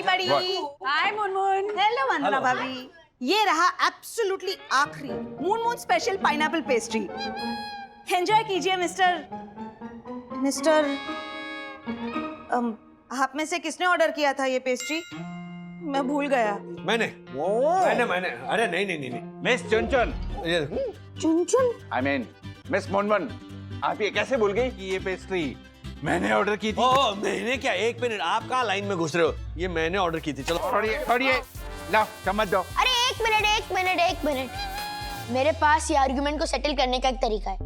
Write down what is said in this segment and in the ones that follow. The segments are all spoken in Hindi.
एवरीबॉडी। हाय मुनमुन। हेलो वंदना भाभी। ये रहा एब्सोल्युटली आखिरी moon special pineapple pastry. Enjoy कीजिए मिस्टर आप में से किसने ऑर्डर किया था ये पेस्ट्री? मैं भूल गया। मैंने। अरे नहीं। Miss Chunchun. Chunchun? I mean, miss Munmun, आप ये कैसे भूल गई कि ये पेस्ट्री मैंने ऑर्डर की थी? ओह मैंने क्या, एक मिनट, आप कहाँ लाइन में घुस रहे हो? ये मैंने ऑर्डर की थी। चलो छोड़िए, लाओ चम्मच दो। अरे एक मिनट। मेरे पास ये आर्गुमेंट को सेटल करने का एक तरीका है।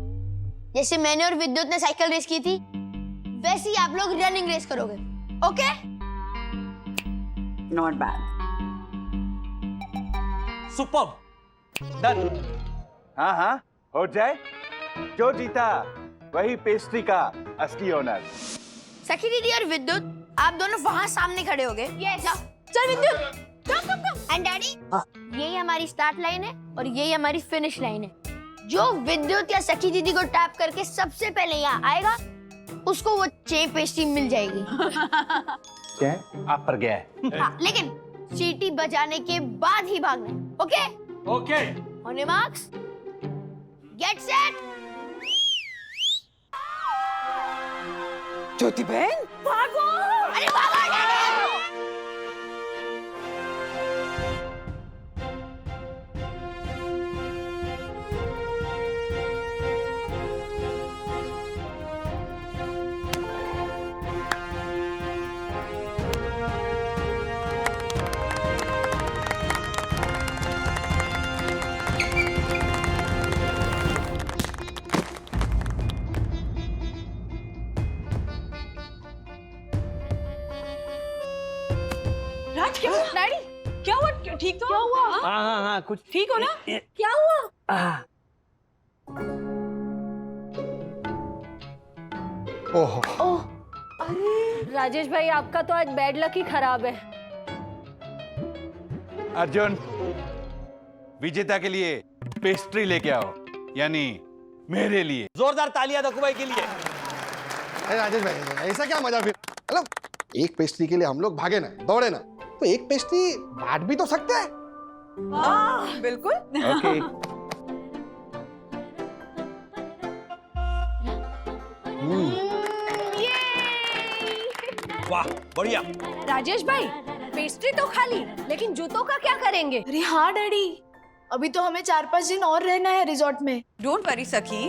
जैसे मैंने और विद्युत ने साइकिल रेस की थी, वैसे ही आप लोग रनिंग रेस करोगे। Okay? Not bad. Superb. Done. हाँ, हो जाए। जो जीता वही पेस्ट्री का असली ओनर। सखी दीदी और विद्युत, आप दोनों वहाँ सामने खड़े हो गए। यस। चल विद्युत, कम। एंड डैडी, यही हमारी स्टार्ट लाइन है और यही हमारी फिनिश लाइन है। जो विद्युत या सखी दीदी को टैप करके सबसे पहले यहाँ आएगा, उसको वो चेप पेस्ट्री मिल जाएगी। क्या? आप पर गया है। हाँ, लेकिन सीटी बजाने के बाद ही भागना है। Okay? Okay. On your marks, get set. Jyoti बहन भागो। अरे भागो डैडी। राज क्या हुआ? डैडी क्या हुआ? ठीक तो? क्या हुआ? हाँ कुछ ठीक हो ना? क्या हुआ? ओह अरे राजेश भाई, आपका तो आज बैड लक ही खराब है। अर्जुन, विजेता के लिए पेस्ट्री लेके आओ, यानी मेरे लिए। जोरदार तालियां दक्कू भाई के लिए। अरे राजेश भाई, ऐसा क्या मजा? फिर मतलब एक पेस्ट्री के लिए हम लोग भागे ना, दौड़े ना, तो एक पेस्ट्री बांट भी तो सकते हैं। बिल्कुल। ओके। वाह बढ़िया। राजेश भाई, पेस्ट्री तो खा ली, लेकिन जूतों का क्या करेंगे? अरे हाँ डैडी, अभी तो हमें 4-5 दिन और रहना है रिजॉर्ट में। डोंट वरी सखी,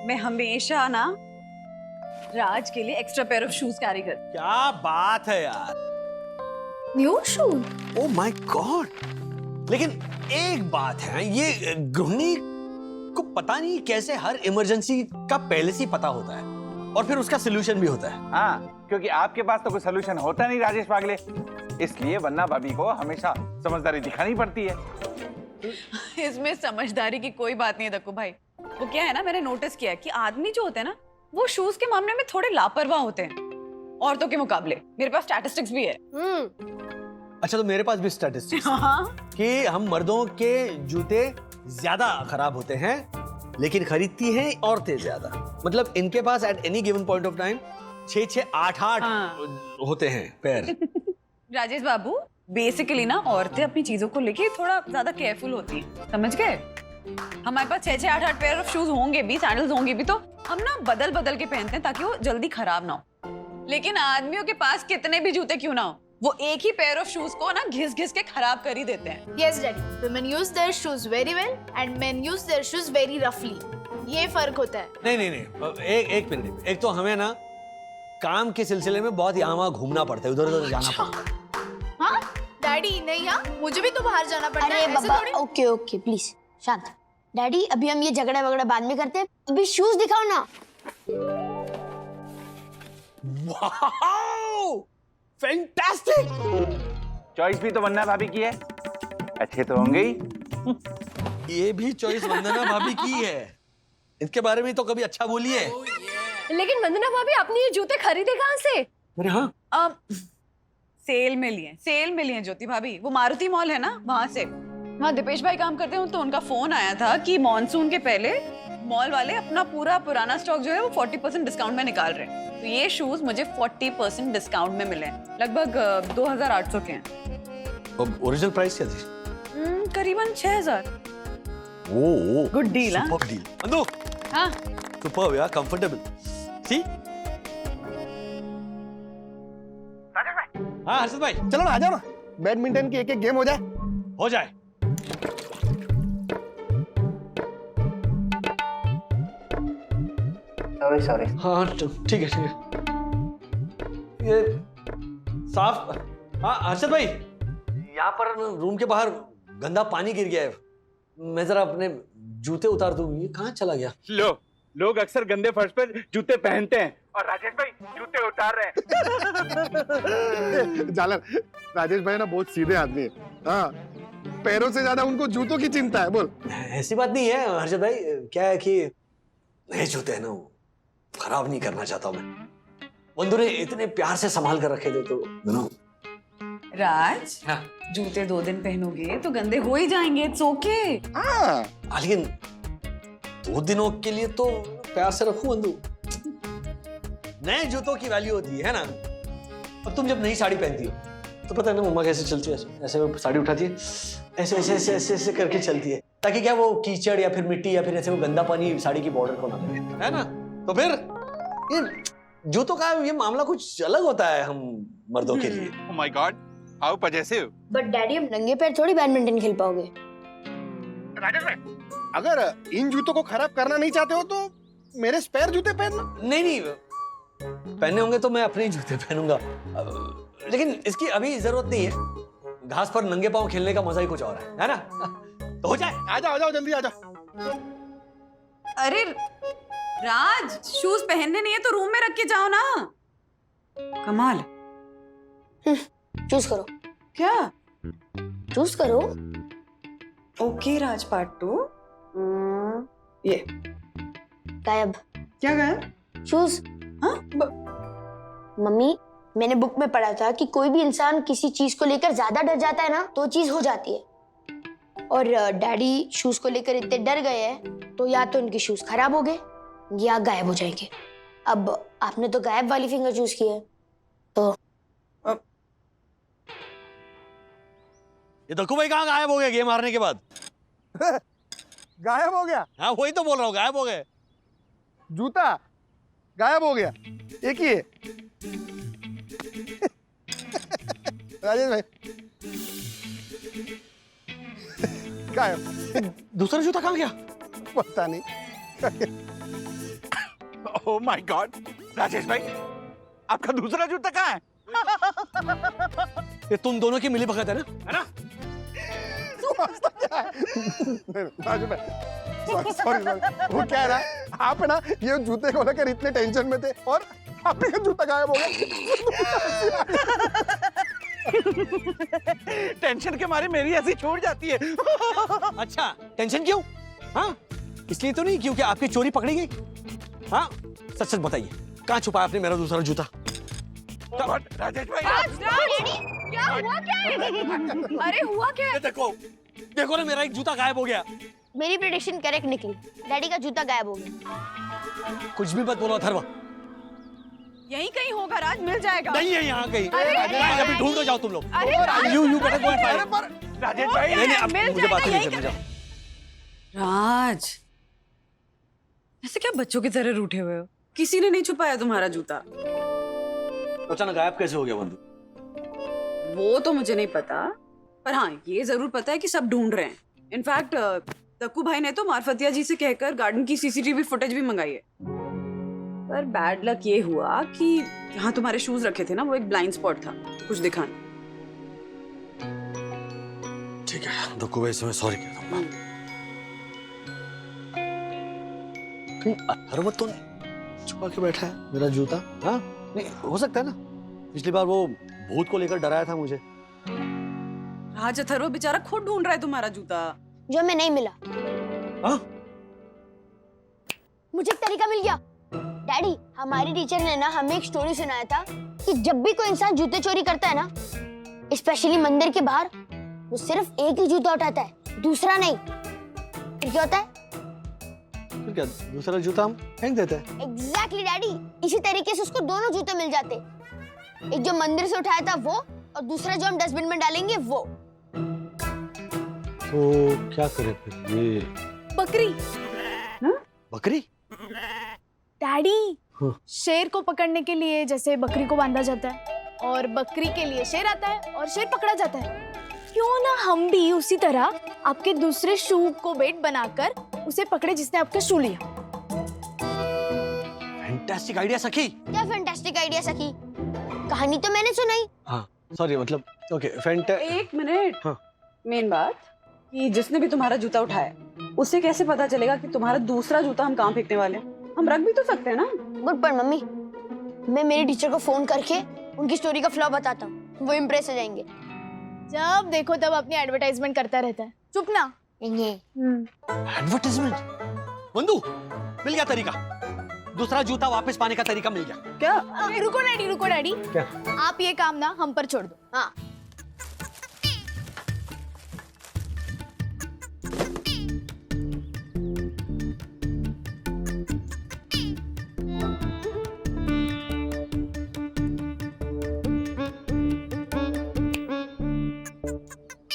मैं हमेशा ना राज के लिए extra pair of shoes carry कर। क्या बात है यार। New shoes? Oh my God. लेकिन एक बात है, ये गृहिणी को पता नहीं कैसे हर इमरजेंसी का पहले से ही पता होता है और फिर उसका सलूशन भी होता है। हाँ, क्योंकि आपके पास तो कोई सलूशन होता नहीं राजेश पागले, इसलिए वन्ना भाभी को हमेशा समझदारी दिखानी पड़ती है। इसमें समझदारी की कोई बात नहीं है दक्कू भाई। वो क्या है ना, मैंने नोटिस किया कि आदमी जो होते हैं ना, वो शूज के मामले में थोड़े लापरवाह होते हैं औरतों के मुकाबले। मेरे पास स्टैटिस्टिक्स भी है। अच्छा, तो मेरे पास भी स्टैटिस्टिक्स हाँ। कि हम मर्दों के जूते ज्यादा खराब होते हैं, लेकिन खरीदती हैं औरतें ज्यादा। मतलब इनके पास at any given point of time 6-6, 8-8 होते हैं पैर। राजेश बाबू, बेसिकली ना औरतें अपनी चीजों को लेके थोड़ा ज्यादा केयरफुल होती हैं, समझ गए? हमारे पास 6-6, 8-8 पेयर ऑफ शूज होंगे भी, सैंडल्स होंगे भी, तो हम ना बदल बदल के पहनते हैं ताकि वो जल्दी खराब ना हो। लेकिन आदमियों के पास कितने भी जूते क्यों ना हो, वो एक ही पेयर ऑफ शूज को ना घिस घिस के खराब कर ही देते हैं। Yes daddy, women use their shoes very well and men use their shoes very roughly. ये फर्क होता है। नहीं, एक मिनट। एक तो हमें ना काम के सिलसिले में बहुत यहाँ वहाँ घूमना पड़ता है, उधर उधर जाना पड़ता है। हाँ डैडी, नहीं हाँ, मुझे भी तो बाहर जाना पड़ता है। अरे बाबा, ओके प्लीज शांत। डैडी, अभी हम ये झगड़ा वगड़ा बाद में करते हैं, अभी शूज दिखाओ ना। Wow, fantastic. चॉइस भी तो वन्ना भाभी की है, अच्छे तो होंगे ही। ये भी चॉइस वंदना भाभी की है, इसके बारे में तो कभी अच्छा बोलिए। लेकिन वंदना भाभी, आपने ये जूते खरीदे कहाँ से? अरे हाँ, सेल में लिए ज्योति भाभी। वो मारुति मॉल है ना, वहां से। वहाँ दीपेश भाई काम करते हैं, तो उनका फोन आया था कि मॉनसून के पहले मॉल वाले अपना पूरा पुराना स्टॉक जो है वो 40% डिस्काउंट में निकाल रहे हैं। तो ये शूज मुझे 40% डिस्काउंट में मिले हैं। लगभग 2800 के हैं। अब ओरिजिनल प्राइस क्या थी? करीबन 6000। ओ Good deal, हाँ? Super deal. अंदो हाँ सुपर यार, कंफर्टेबल। सी हाँ हर्षद भाई, चलो ना, आ जाओ ना, बैडमिंटन की एक एक गेम हो जाए। हो जाए। सॉरी हाँ ठीक है ठीक है। ये साफ। हाँ हर्षद भाई, यहाँ पर रूम के बाहर गंदा पानी गिर गया है। मैं जरा अपने जूते उतार दूं। ये कहाँ चला गया? लो, लोग अक्सर गंदे फर्श पर जूते पहनते हैं और राजेश भाई जूते उतार रहे हैं। जालर, राजेश भाई ना बहुत सीधे आदमी है। हाँ, पैरों से ज्यादा उनको जूतों की चिंता है। बोल। ऐसी बात नहीं है हर्षद भाई, क्या है कि नए जूते हैं ना, वो खराब नहीं करना चाहता मैं। बंधु ने इतने प्यार से संभाल कर रखे थे तो राज, हाँ। जूते 2 दिन पहनोगे तो गंदे हो ही जाएंगे। It's okay. हाँ, लेकिन 2 दिनों के लिए तो प्यार से रखूं बंधु। नए जूतों की वैल्यू होती है ना। अब तुम जब नई साड़ी पहनती हो तो पता है ना मम्मा कैसे चलती है? ऐसे वो साड़ी उठाती है, ऐसे ऐसे ऐसे ऐसे ऐसे करके चलती है, ताकि क्या वो कीचड़ या फिर मिट्टी या फिर ऐसे वो गंदा पानी साड़ी की बॉर्डर को ना लगे, है ना? तो फिर ये जूतों का ये मामला कुछ अलग होता है हम मर्दों के लिए। Oh my God, how possessive. But daddy, हम नंगे पैर थोड़ी बैडमिंटन खेल पाओगे। राजेश भाई, अगर इन जूतों को खराब करना नहीं चाहते हो तो मेरे स्पेयर जूते पहनना। नहीं नहीं, पहने होंगे तो मैं अपने ही जूते पहनूंगा। लेकिन इसकी अभी जरूरत नहीं है। घास पर नंगे पांव खेलने का मजा ही कुछ और है ना? तो हो जाए। आ जाओ जल्दी आ जाओ। अरे राज, शूज पहनने नहीं है तो रूम में रख के जाओ ना। कमाल। चूज करो। क्या? चूज करो। ओके राज, पार्ट 2। ये गायब। क्या गया? चूज। हाँ? मम्मी, मैंने बुक में पढ़ा था कि कोई भी इंसान किसी चीज को लेकर ज्यादा डर जाता है ना तो चीज हो जाती है। और डैडी शूज को लेकर इतने डर गए हैं तो या तो उनके शूज खराब हो गए या गायब हो जाएंगे। अब आपने तो गायब वाली फिंगर चूज की है तो ये दक्कू भाई कहाँ गायब हो गए गेम हारने के बाद? गायब हो गया? हाँ वही तो बोल रहा हूँ, गायब हो गए। जूता गायब हो गया, एक ही है। राजेश भाई गायब। दूसरा जूता कहाँ गया? पता नहीं। Oh my God, राजेश भाई, आपका दूसरा जूता कहाँ है? ये तुम दोनों की मिली भगत है ना? राजेश भाई सॉरी, वो क्या है ना, आप ना ये जूते को लेकर इतने टेंशन में थे और आपका जूता गायब हो गया। टेंशन के मारे मेरी ऐसी छूट जाती है। अच्छा, टेंशन क्यों? हाँ, इसलिए तो नहीं क्योंकि आपकी चोरी पकड़ी गई। हाँ, सच सच बताइए, कहाँ छुपाया आपने मेरा दूसरा जूता? Oh God, राजेश भाई, क्या हुआ? क्या है? अरे हुआ क्या? ये देखो देखो ना, मेरा एक जूता गायब हो गया। मेरी प्रेडिक्शन करेक्ट निकली। डैडी का जूता गायब हो गया। कुछ भी मत बोलो अथर्व। यहीं कहीं होगा राज, मिल जाएगा। नहीं है यहाँ कहीं। अरे, अभी ढूंढो जाओ तुम लोग। अरे Raj, you better go and find. Rajesh भाई, नहीं अब मिल मुझे बात जाएगा, नहीं यहीं करनी। जाओ। राज, ऐसे क्या बच्चों की तरह रूठे हुए हो? किसी ने नहीं छुपाया तुम्हारा जूता। अचानक गायब कैसे हो गया बंधु? वो तो मुझे नहीं पता, पर हाँ ये जरूर पता है कि सब ढूंढ रहे हैं। इनफैक्ट दक्कू भाई ने तो मारफतिया जी से कहकर गार्डन की सीसीटीवी फुटेज भी मंगाई है। पर बैड लक ये हुआ कि यहाँ तुम्हारे शूज रखे थे ना, वो एक ब्लाइंड स्पॉट था, कुछ दिखा नहीं। ठीक है दक्कू भाई, मैं सॉरी कहता हूँ। अथर्व तो नहीं छुपा के बैठा है मेरा जूता? हाँ नहीं हो सकता है ना, पिछली बार वो भूत को लेकर डराया था मुझे। राज, अथर्व बेचारा खुद ढूंढ रहा है तुम्हारा जूता। जो हमें नहीं मिला। हाँ? मुझे एक तरीका मिल गया। डैडी, हमारी टीचर ने ना हमें एक स्टोरी सुनाया था कि जब भी कोई इंसान जूते चोरी करता है ना, स्पेशली मंदिर के बाहर, वो सिर्फ एक ही जूता उठाता है, दूसरा नहीं। फिर क्या होता है? फिर क्या, दूसरा जूता हम फेंक देते हैं। एग्जैक्टली डैडी, इसी तरीके से उसको दोनों जूते मिल जाते। एक जो मंदिर से उठाया था वो, और दूसरा जो हम डस्टबिन में डालेंगे वो। तो क्या करें फिर? ये बकरी। बकरी? डैडी, हाँ। शेर को पकड़ने के लिए जैसे बकरी को बांधा जाता है, और बकरी के लिए शेर आता है और शेर पकड़ा जाता है, क्यों ना हम भी उसी तरह आपके दूसरे शू को बेट बनाकर उसे पकड़े जिसने आपका शू लिया। फैंटास्टिक आइडिया सखी। क्या फैंटास्टिक आइडिया सखी, कहानी तो मैंने सुनाई। हाँ सॉरी, मतलब ओके एक मिनट। हाँ। मेन बात कि जिसने भी तुम्हारा जूता उठाया उसे कैसे पता चलेगा कि तुम्हारा दूसरा जूता हम कहाँ फेंकने वाले हैं? हम रख भी तो सकते हैं ना। गुड पर मम्मी, मैं मेरे टीचर को फोन करके उनकी स्टोरी का फ्लॉ बताता हूँ, वो इम्प्रेस हो जाएंगे। जब देखो तब अपनी एडवर्टाइजमेंट करता रहता है, चुप ना। एडवर्टाइजमेंट। बंधु, मिल गया तरीका, दूसरा जूता वापस पाने का तरीका मिल गया। क्या? रुको डैडी, रुको डैडी, क्या? आप ये काम ना हम पर छोड़ दो। हाँ,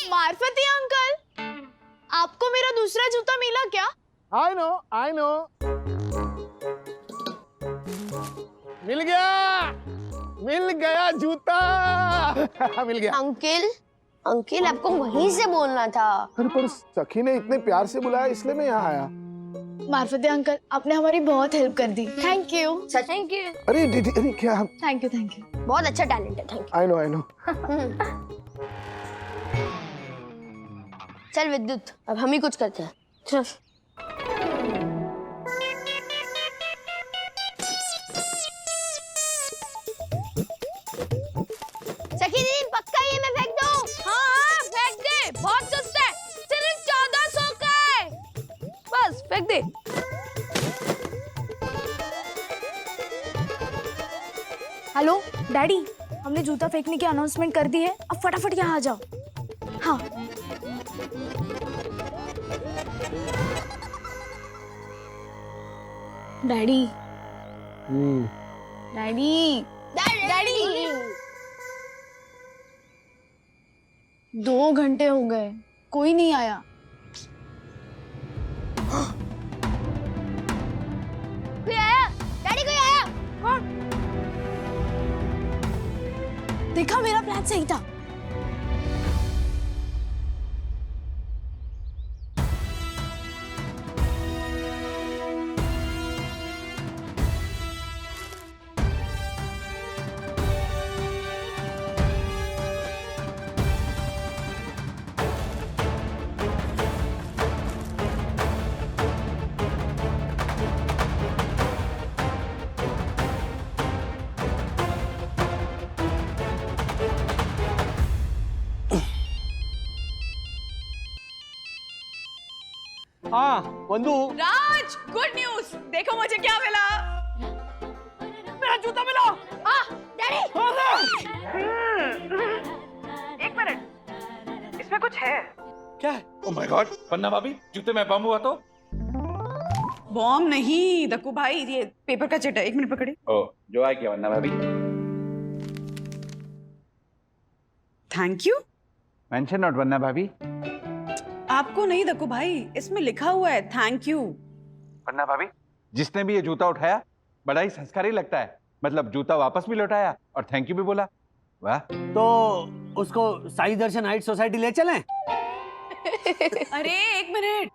मार्फती अंकल, आपको मेरा दूसरा जूता मिला क्या? आई नो मिल गया जूता। मिल गया। अंकल आपको वहीं से बोलना था। अरे पर सखी ने इतने प्यार से बुलाया इसलिए मैं यहाँ आया। मार्फती अंकल, आपने हमारी बहुत हेल्प कर दी, थैंक यू। Thank you. अरे क्या, थैंक यू। बहुत अच्छा टैलेंट है, थैंक आई नो यू। चल विद्युत, अब हम ही कुछ करते हैं। चल। सखी दीदी, पक्का ये मैं फेंक दूं? हाँ फेंक दे, बहुत सस्ता है, सिर्फ 1400 का है, बस फेंक दे। हेलो डैडी, हमने जूता फेंकने की अनाउंसमेंट कर दी है, अब फटाफट यहाँ आ जाओ। हाँ। डैडी, डैडी, डैडी 2 घंटे हो गए, कोई नहीं आया। कोई आया? डैडी कोई आया? कौन? देखा, मेरा प्लान सही था। हाँ बंधु, राज, गुड न्यूज, देखो मुझे क्या मिला। मेरा जूता मिला। डैडी, एक मिनट, इसमें कुछ है। क्या है? ओह माय गॉड, पन्ना भाभी, जूते में बम हुआ तो? बॉम्ब नहीं दक्कू भाई, ये पेपर का चिट है। एक मिनट पकड़े। ओह, जो आ गया पन्ना भाभी। Thank you. मेंशन नॉट पन्ना भाभी। आपको नहीं दक्कू भाई, इसमें लिखा हुआ है थैंक यू। पन्ना भाभी, जिसने भी ये जूता उठाया बड़ा ही संस्कारी लगता है, मतलब जूता वापस भी लौटाया और थैंक यू भी बोला। वाह। तो उसको साई दर्शन हाइट सोसाइटी ले चलें? अरे एक मिनट,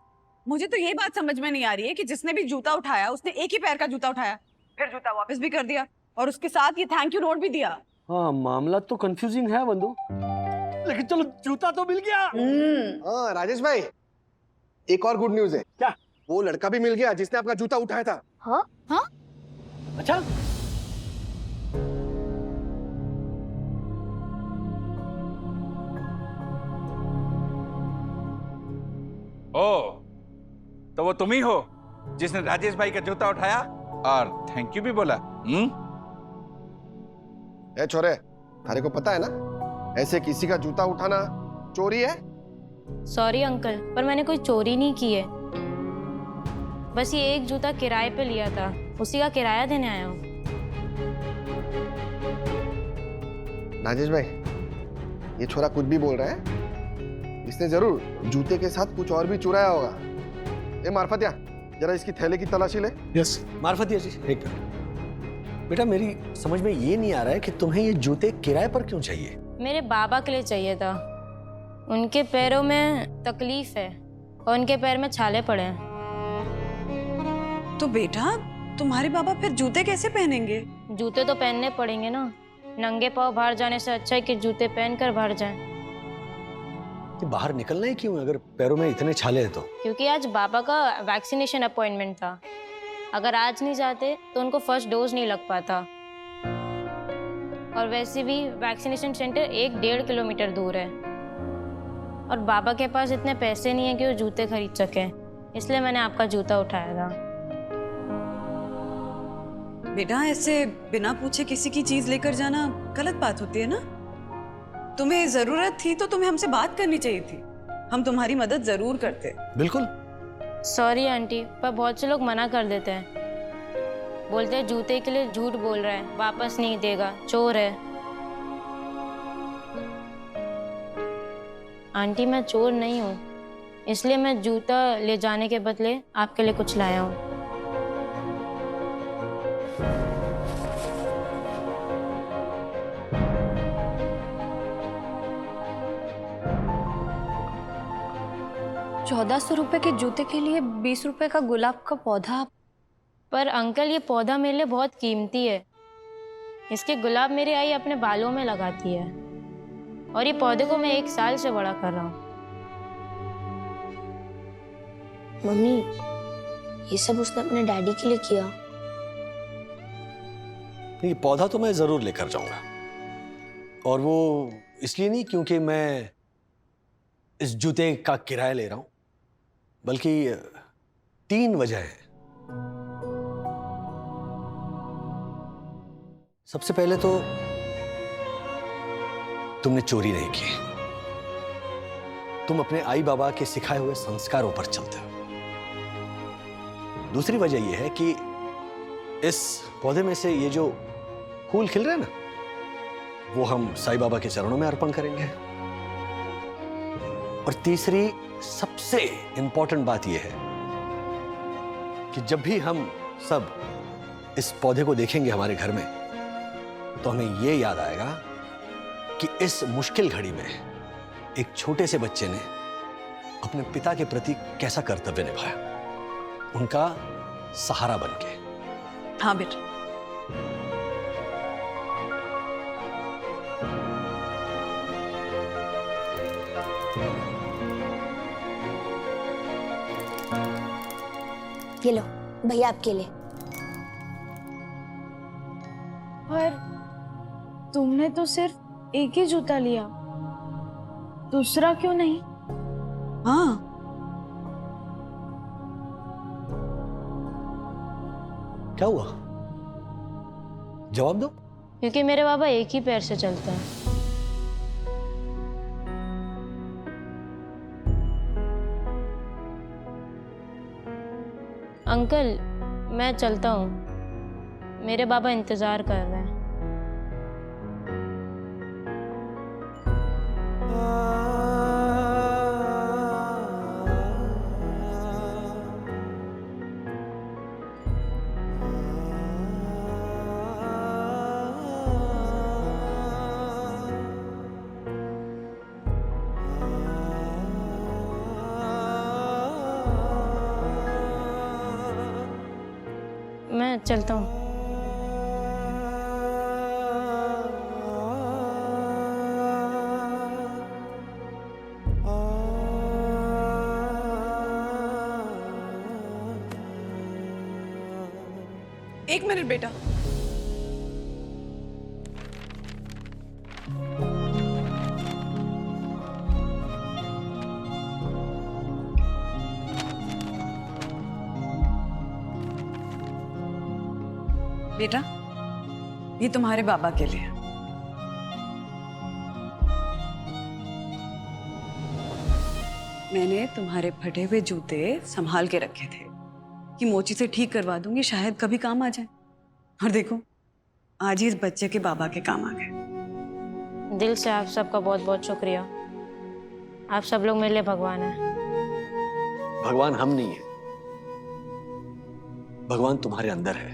मुझे तो ये बात समझ में नहीं आ रही है कि जिसने भी जूता उठाया उसने एक ही पैर का जूता उठाया, फिर जूता वापस भी कर दिया और उसके साथ ये थैंक यू नोट भी दिया। हाँ, मामला तो कंफ्यूजिंग है बंधु, लेकिन चलो जूता तो मिल गया। हाँ राजेश भाई, एक और गुड न्यूज है। क्या? वो लड़का भी मिल गया जिसने आपका जूता उठाया था। हाँ? अच्छा, ओह, तो वो तुम ही हो जिसने राजेश भाई का जूता उठाया और थैंक यू भी बोला। ए छोरे, थारे को पता है ना, ऐसे किसी का जूता उठाना चोरी है। सॉरी अंकल, पर मैंने कोई चोरी नहीं की है। बस ये एक जूता किराए पे लिया था, उसी का किराया देने आया हूँ। राजेश भाई, ये छोरा कुछ भी बोल रहा है, इसने जरूर जूते के साथ कुछ और भी चुराया होगा। ए मार्फतिया, जरा इसकी थैले की तलाशी ले। यस मार्फतिया जी, एक मिनट। बेटा मेरी समझ में ये नहीं आ रहा है कि तुम्हें ये जूते किराए पर क्यों चाहिए? मेरे बाबा के लिए चाहिए था। उनके पैरों में तकलीफ है और उनके पैर में छाले पड़े हैं। तो बेटा तुम्हारे बाबा फिर जूते कैसे पहनेंगे? जूते तो पहनने पड़ेंगे ना, नंगे पाँव बाहर जाने से अच्छा है कि जूते पहनकर बाहर जाएं। कि बाहर निकलना ही क्यों अगर पैरों में इतने छाले हैं तो? क्योंकि आज बाबा का वैक्सीनेशन अपॉइंटमेंट था। अगर आज नहीं जाते तो उनको फर्स्ट डोज नहीं लग पाता, और वैसे भी वैक्सीनेशन सेंटर 1-1.5 किलोमीटर दूर है, और बाबा के पास इतने पैसे नहीं है कि वो जूते खरीद सके। इसलिए मैंने आपका जूता उठाया था। बेटा ऐसे बिना पूछे किसी की चीज लेकर जाना गलत बात होती है ना। तुम्हें जरूरत थी तो तुम्हें हमसे बात करनी चाहिए थी, हम तुम्हारी मदद जरूर करते। बिल्कुल। सॉरी आंटी, पर बहुत से लोग मना कर देते हैं, बोलते हैं जूते के लिए झूठ बोल रहा है, वापस नहीं देगा, चोर है। आंटी मैं चोर नहीं हूँ, इसलिए मैं जूता ले जाने के बदले आपके लिए कुछ लाया हूँ। ₹1400 के जूते के लिए 20 रुपए का गुलाब का पौधा। पर अंकल ये पौधा मेरे लिए बहुत कीमती है। इसके गुलाब मेरी आई अपने बालों में लगाती है, और ये पौधे को मैं 1 साल से बड़ा कर रहा हूँ। मम्मी, ये सब उसने अपने डैडी के लिए किया। ये पौधा तो मैं जरूर लेकर जाऊंगा, और वो इसलिए नहीं क्योंकि मैं इस जूते का किराया ले रहा हूं, बल्कि 3 वजह है। सबसे पहले तो तुमने चोरी नहीं की, तुम अपने आई बाबा के सिखाए हुए संस्कारों पर चलते हो। दूसरी वजह यह है कि इस पौधे में से ये जो फूल खिल रहे हैं ना, वो हम साईं बाबा के चरणों में अर्पण करेंगे। और तीसरी सबसे इंपॉर्टेंट बात यह है कि जब भी हम सब इस पौधे को देखेंगे हमारे घर में, तो हमें यह याद आएगा कि इस मुश्किल घड़ी में एक छोटे से बच्चे ने अपने पिता के प्रति कैसा कर्तव्य निभाया, उनका सहारा बनके। हाँ बेटा। ये लो भैया आपके लिए। पर तुमने तो सिर्फ एक ही जूता लिया, दूसरा क्यों नहीं? हाँ क्या हुआ, जवाब दो। क्योंकि मेरे बाबा एक ही पैर से चलते हैं। अंकल मैं चलता हूँ, मेरे बाबा इंतजार कर रहे हैं। मैं चलता हूँ। एक मिनट बेटा। बेटा ये तुम्हारे बाबा के लिए। मैंने तुम्हारे फटे हुए जूते संभाल के रखे थे, कि मोची से ठीक करवा दूंगी, शायद कभी काम आ जाए। और देखो आज ही इस बच्चे के बाबा के काम आ गए। दिल से आप सबका बहुत बहुत शुक्रिया। आप सब लोग मेरे लिए भगवान हैं। भगवान हम नहीं है, भगवान तुम्हारे अंदर है,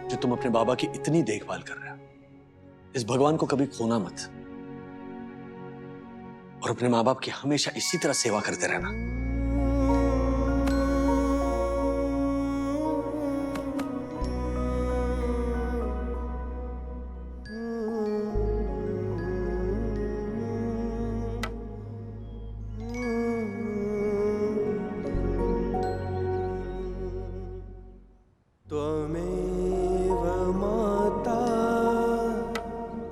जो तुम अपने बाबा की इतनी देखभाल कर रहे हो। इस भगवान को कभी खोना मत, और अपने माँ बाप की हमेशा इसी तरह सेवा करते रहना। त्वमेव माता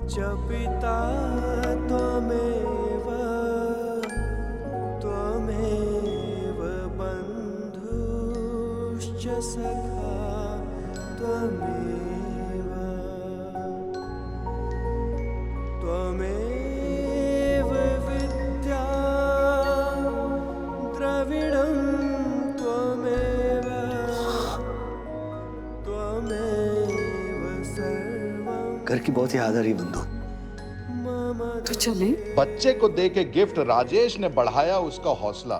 च पिता त्वमेव त्वमेव बन्धुश्च सखा त्वमेव त्वमेव विद्या द्रविणं त्वमेव घर की बहुत याद आ रही बंधु। तो चले। बच्चे को दे के गिफ्ट राजेश ने बढ़ाया उसका हौसला।